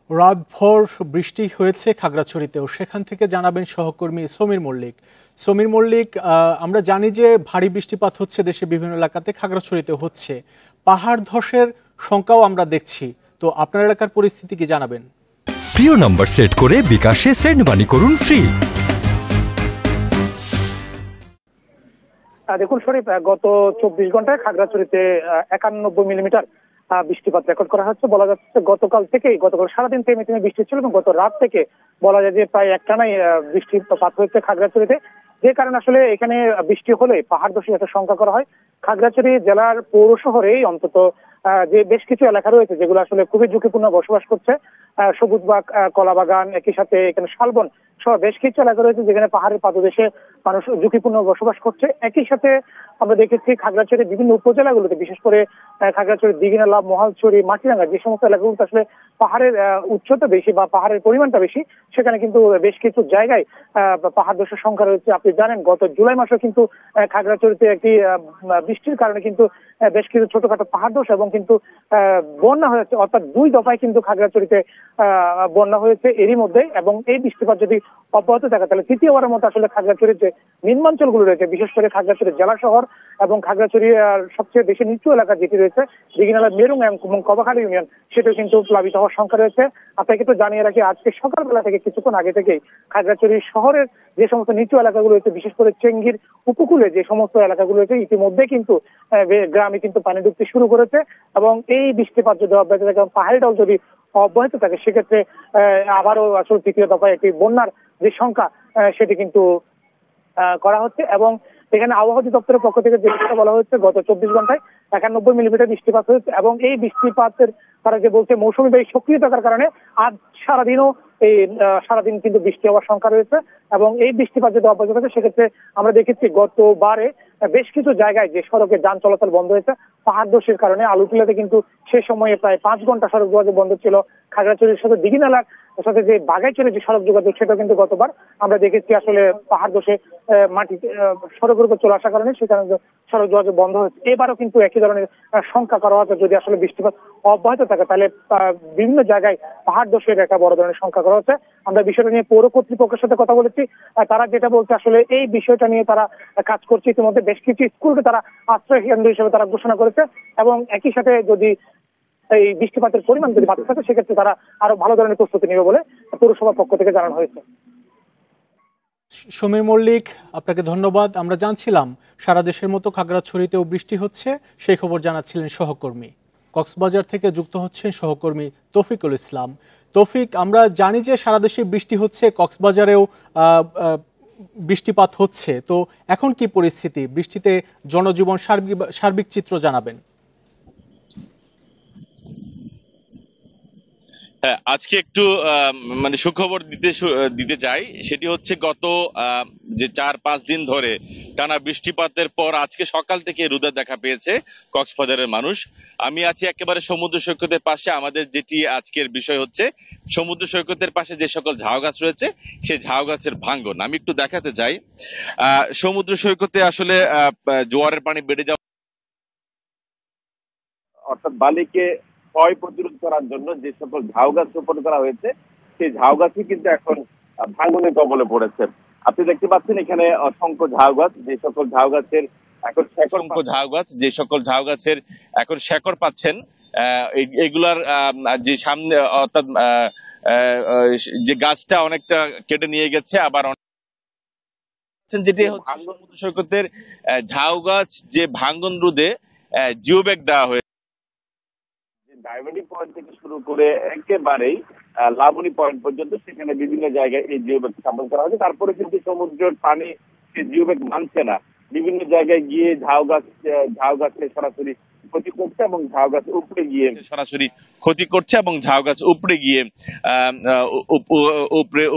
রাতভর বৃষ্টি হয়েছে খাগড়াছড়িতেও, সেখান থেকে জানাবেন সহকর্মী সমীর মল্লিক। সমীর মল্লিক, আমরা জানি যে ভারী বৃষ্টিপাত হচ্ছে দেশে বিভিন্ন এলাকাতে, খাগড়াছড়িতে হচ্ছে। পাহাড় ধসের শঙ্কাও আমরা দেখছি, তো আপনার এলাকার পরিস্থিতি কি জানাবেন? প্রিয় নম্বর সেট করে বিকাশে সেন্ড মানি করুন ফ্রি। দেখুন শরীফ, গত 24 ঘন্টায় খাগড়াছড়িতে 91 মিলিমিটার বৃষ্টিপাত রেকর্ড করা হচ্ছে। বলা যাচ্ছে গতকাল সারাদিন থেমে থেমে বৃষ্টি ছিল এবং গত রাত থেকে বলা যায় যে প্রায় একটানাই বৃষ্টিপাত হয়েছে খাগড়াছড়িতে, যে কারণে আসলে এখানে বৃষ্টি হলে পাহাড় ধসের একটা শঙ্কা করা হয়। খাগড়াছড়ি জেলার পৌর শহরেই অন্তত যে বেশ কিছু এলাকা রয়েছে যেগুলো আসলে খুবই ঝুঁকিপূর্ণ বসবাস করছে, সবুজবাগ, কলাবাগান, একই সাথে এখানে শালবন সহ বেশ কিছু এলাকা রয়েছে যেখানে পাহাড়ের পাদদেশে মানুষ ঝুঁকিপূর্ণ বসবাস করছে। একই সাথে আমরা দেখেছি খাগড়াছড়ির বিভিন্ন উপজেলাগুলোতে, বিশেষ করে খাগড়াছড়ির দিঘিনালা, মহালছড়ি, মাটিরাঙ্গা, যে সমস্ত এলাকাগুলোতে আসলে পাহাড়ের উচ্চতা বেশি বা পাহাড়ের পরিমাণটা বেশি, সেখানে কিন্তু বেশ কিছু জায়গায় পাহাড় ধসের সংখ্যা রয়েছে। আপনি জানেন গত জুলাই মাসে কিন্তু খাগড়াছড়িতে একটি বৃষ্টির কারণে কিন্তু বেশ কিছু ছোটখাটো পাহাড় ধস এবং কিন্তু বন্যা হয়েছে, অর্থাৎ 2 দফায় কিন্তু খাগড়াছড়িতে বন্যা হয়েছে এরই মধ্যে। এবং এই বৃষ্টিপাত যদি অব্যাহত থাকে তাহলে তৃতীয়বারের মতো আসলে খাগড়াছড়ির যে নিম্নাঞ্চলগুলো রয়েছে, বিশেষ করে খাগড়াছড়ি জেলা শহর এবং খাগড়াছড়ি সবচেয়ে বেশি নিচু এলাকা যেটি রয়েছে দিঘিনালা, মেরুং এবং কবাখালী ইউনিয়ন, সেটাও কিন্তু প্লাবিত হওয়ার সংখ্যা রয়েছে। আপনাকে তো জানিয়ে রাখি, আজকে সকালবেলা থেকে কিছুক্ষণ আগে থেকেই খাগড়াছড়ি শহরের যে সমস্ত নিচু এলাকাগুলো রয়েছে, বিশেষ করে চেঙ্গির উপকূলে যে সমস্ত এলাকাগুলো রয়েছে, ইতিমধ্যে কিন্তু গ্রামে কিন্তু পানি ঢুকতে শুরু করেছে। এবং এই বৃষ্টিপাত যদি অব্যাহত থাকে, পাহাড়ি ঢল যদি অব্যাহত থাকে, সেক্ষেত্রে আবারও আসলে তৃতীয় দফায় একটি বন্যার যে সংখ্যা সেটি কিন্তু করা হচ্ছে। এবং এখানে আবহাওয়া অধিদপ্তরের পক্ষ থেকে যে বিষয়টা বলা হচ্ছে, গত 24 ঘন্টায় 91 মিলিমিটার বৃষ্টিপাত হয়েছে এবং এই বৃষ্টিপাতের তারা যে বলছে মৌসুমী বায়ু সক্রিয় থাকার কারণে আজ সারাদিন কিন্তু বৃষ্টি হওয়ার সংখ্যা রয়েছে। এবং এই বৃষ্টিপাত যদি অব্যাহত থাকে, সেক্ষেত্রে আমরা দেখেছি গতবারে বেশ কিছু জায়গায় যে সড়কে যান চলাচল বন্ধ হয়েছে পাহাড় ধসের কারণে। আলুটিলাতে কিন্তু সে সময়ে প্রায় 5 ঘন্টা সড়ক যোগাযোগ বন্ধ ছিল। খাগড়াছড়ির সাথে দিঘিনালার সাথে যে বাগাইছড়ির যে সড়ক যোগাযোগ, সেটাও কিন্তু গতবার আমরা দেখেছি আসলে পাহাড় ধসে মাটি সড়কের উপর চলে আসার কারণে সেখানে সড়ক যোগাযোগ বন্ধ হয়েছে। এবারও কিন্তু একই ধরনের সংখ্যা করা হচ্ছে, যদি আসলে বৃষ্টিপাত অব্যাহত থাকে তাহলে বিভিন্ন জায়গায় পাহাড় ধসের একটা বড় ধরনের সংখ্যা করা হচ্ছে। আমরা বিষয়টা নিয়ে পৌর কর্তৃপক্ষের সাথে কথা বলেছি, তারা যেটা বলছে আসলে এই বিষয়টা নিয়ে তারা কাজ করছে। ইতিমধ্যে বেশ কিছু স্কুলকে তারা আশ্রয় কেন্দ্র হিসেবে তারা ঘোষণা করেছে এবং একই সাথে যদি এই বৃষ্টিপাতের পরিমাণ যদি বাড়তে থাকে, সেক্ষেত্রে তারা আরো ভালো ধরনের প্রস্তুতি নেবে বলে পৌরসভার পক্ষ থেকে জানানো হয়েছে। সমীর মল্লিক, আপনাকে ধন্যবাদ। আমরা জানছিলাম সারা দেশের মতো খাগড়াছড়িতেও বৃষ্টি হচ্ছে, সেই খবর জানাচ্ছিলেন সহকর্মী। কক্সবাজার থেকে যুক্ত হচ্ছেন সহকর্মী তৌফিকুল ইসলাম। তৌফিক, আমরা জানি যে সারা দেশে বৃষ্টি হচ্ছে, কক্সবাজারেও বৃষ্টিপাত হচ্ছে, তো এখন কি পরিস্থিতি? বৃষ্টিতে জনজীবন সার্বিক চিত্র জানাবেন। আজকে একটু মানে সুখবর দিতে চাই। সেটি হচ্ছে গত যে 4-5 দিন ধরে টানা বৃষ্টিপাতের পর আজকে সকাল থেকে রোদের দেখা পেয়েছে কক্সবাজারের মানুষ। আমি আছি একেবারে সমুদ্র সৈকতের পাশে। আমাদের যেটি আজকের বিষয় হচ্ছে সমুদ্র সৈকতের পাশে যে সকল ঝাউ গাছ রয়েছে সেই ঝাউ গাছের ভাঙ্গন আমি একটু দেখাতে চাই। সমুদ্র সৈকতে আসলে জোয়ারের পানি বেড়ে যাওয়া, অর্থাৎ বালিকে ক্ষয় প্রতিরোধ করার জন্য যে সকল ঝাউ গাছ রোপণ করা হয়েছে সেই ঝাউ গাছই কিন্তু এখন ভাঙনের কবলে পড়েছে। আপনি দেখতে পাচ্ছেন এখানে অসংখ্য ঝাউ গাছ, যে সকল ঝাউ গাছের এখন শেকড় পাচ্ছেন। এগুলার যে সামনে, অর্থাৎ যে গাছটা অনেকটা কেটে নিয়ে গেছে, আবার যেটি হচ্ছে সমুদ্র সৈকতের ঝাউ গাছ যে ভাঙ্গন রোধে জিও ব্যাগ দেওয়া হয়েছে। ডায়মন্ডি পয়েন্ট থেকে শুরু করে একেবারেই লাবণী পয়েন্ট পর্যন্ত সেখানে বিভিন্ন জায়গায় এই জিও ব্যাগ স্থাপন করা হয়েছে। তারপরে কিন্তু সমুদ্রের পানি জিও ব্যাগ মানছে না, বিভিন্ন জায়গায় গিয়ে ঝাউ গাছে সরাসরি ক্ষতি করছে এবং ঝাউ গাছ উপড়ে গিয়ে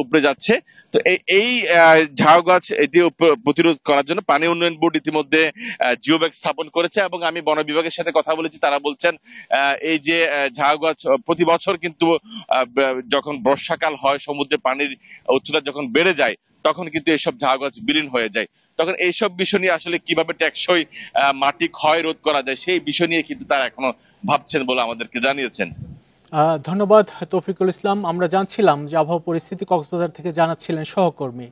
উপড়ে যাচ্ছে। তো এই ঝাউ গাছ এটি প্রতিরোধ করার জন্য পানি উন্নয়ন বোর্ড ইতিমধ্যে জিও ব্যাগ স্থাপন করেছে এবং আমি বন বিভাগের সাথে কথা বলেছি। তারা বলছেন এই যে ঝাউ গাছ প্রতি বছর কিন্তু যখন বর্ষাকাল হয়, সমুদ্রে পানির উচ্চতা যখন বেড়ে যায়, তখন কিন্তু এইসব ঝাউ গাছ বিলীন হয়ে যায়। তখন এইসব বিষয় নিয়ে আসলে কিভাবে টেকসই মাটি ক্ষয় রোধ করা যায় সেই বিষয় নিয়ে কিন্তু তারা এখনো ভাবছেন বলে আমাদেরকে জানিয়েছেন। ধন্যবাদ তৌফিকুল ইসলাম। আমরা জানছিলাম যে আবহাওয়া পরিস্থিতি কক্সবাজার থেকে জানাচ্ছিলেন সহকর্মী।